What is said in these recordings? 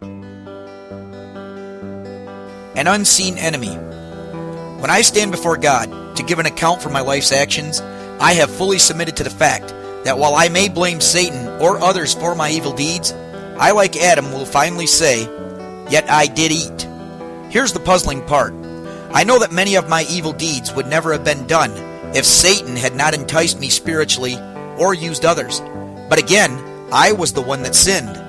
An unseen enemy. When I stand before God to give an account for my life's actions, I have fully submitted to the fact that while I may blame Satan or others for my evil deeds, I, like Adam, will finally say, "Yet I did eat." Here's the puzzling part. I know that many of my evil deeds would never have been done if Satan had not enticed me spiritually or used others. But again, I was the one that sinned.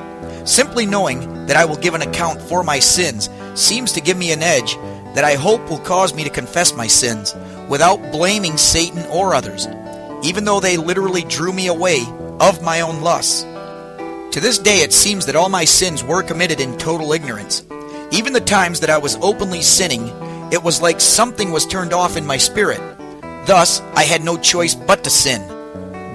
Simply knowing that I will give an account for my sins seems to give me an edge that I hope will cause me to confess my sins without blaming Satan or others, even though they literally drew me away of my own lusts. To this day, it seems that all my sins were committed in total ignorance. Even the times that I was openly sinning, it was like something was turned off in my spirit. Thus, I had no choice but to sin.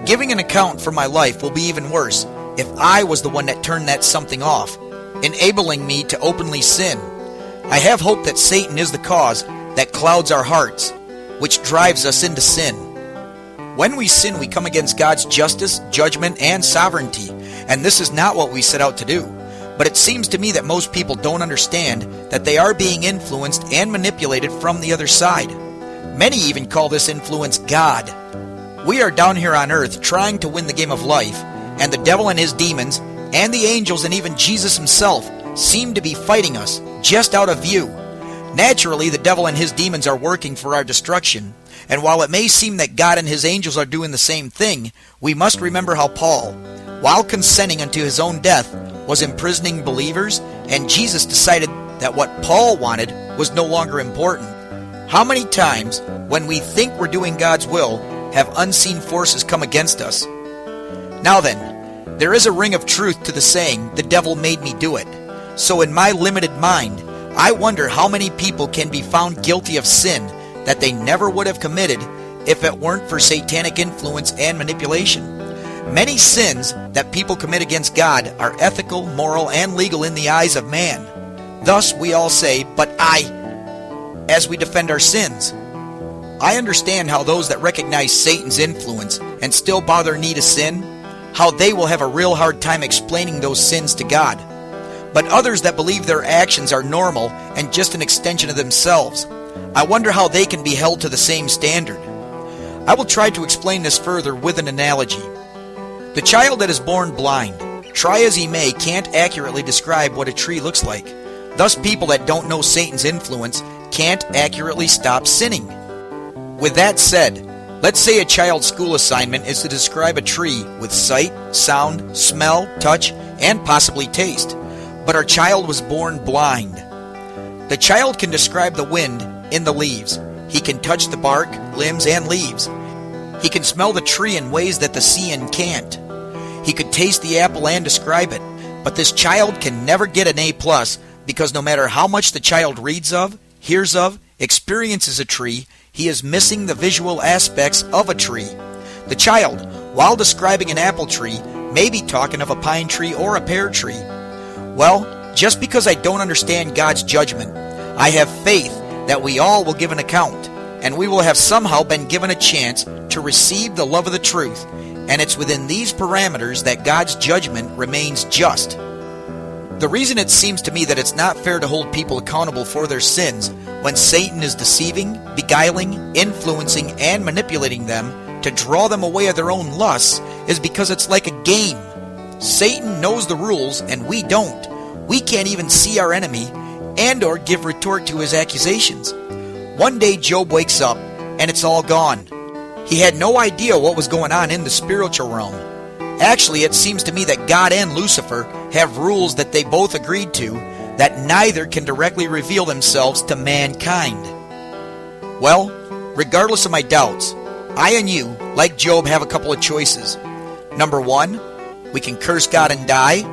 Giving an account for my life will be even worse if I was the one that turned that something off, enabling me to openly sin. I have hope that Satan is the cause that clouds our hearts, which drives us into sin. When we sin, we come against God's justice, judgment, and sovereignty, and this is not what we set out to do. But it seems to me that most people don't understand that they are being influenced and manipulated from the other side. Many even call this influence God. We are down here on earth trying to win the game of life, and the devil and his demons, and the angels, and even Jesus himself seem to be fighting us just out of view. Naturally, the devil and his demons are working for our destruction, and while it may seem that God and his angels are doing the same thing, we must remember how Paul, while consenting unto his own death, was imprisoning believers, and Jesus decided that what Paul wanted was no longer important. How many times, when we think we're doing God's will, have unseen forces come against us? Now then, there is a ring of truth to the saying, "The devil made me do it." So in my limited mind, I wonder how many people can be found guilty of sin that they never would have committed if it weren't for satanic influence and manipulation. Many sins that people commit against God are ethical, moral, and legal in the eyes of man. Thus we all say, "But I," as we defend our sins. I understand how those that recognize Satan's influence and still bow their knee to sin, how they will have a real hard time explaining those sins to God. But others that believe their actions are normal and just an extension of themselves, I wonder how they can be held to the same standard. I will try to explain this further with an analogy. The child that is born blind, try as he may, can't accurately describe what a tree looks like. Thus, people that don't know Satan's influence can't accurately stop sinning. With that said, let's say a child's school assignment is to describe a tree with sight, sound, smell, touch, and possibly taste. But our child was born blind. The child can describe the wind in the leaves. He can touch the bark, limbs, and leaves. He can smell the tree in ways that the seeing can't. He could taste the apple and describe it. But this child can never get an A+, because no matter how much the child reads of, hears of, experiences a tree, he is missing the visual aspects of a tree. The child, while describing an apple tree, may be talking of a pine tree or a pear tree. Well, just because I don't understand God's judgment, I have faith that we all will give an account, and we will have somehow been given a chance to receive the love of the truth, and it's within these parameters that God's judgment remains just. The reason it seems to me that it's not fair to hold people accountable for their sins when Satan is deceiving, beguiling, influencing, and manipulating them to draw them away of their own lusts is because it's like a game. Satan knows the rules and we don't. We can't even see our enemy and or give retort to his accusations. One day Job wakes up and it's all gone. He had no idea what was going on in the spiritual realm. Actually, it seems to me that God and Lucifer have rules that they both agreed to that neither can directly reveal themselves to mankind. Well, regardless of my doubts, I and you, like Job, have a couple of choices. Number 1, we can curse God and die.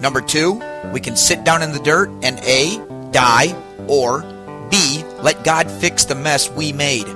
Number 2, we can sit down in the dirt and A, die, or B, let God fix the mess we made.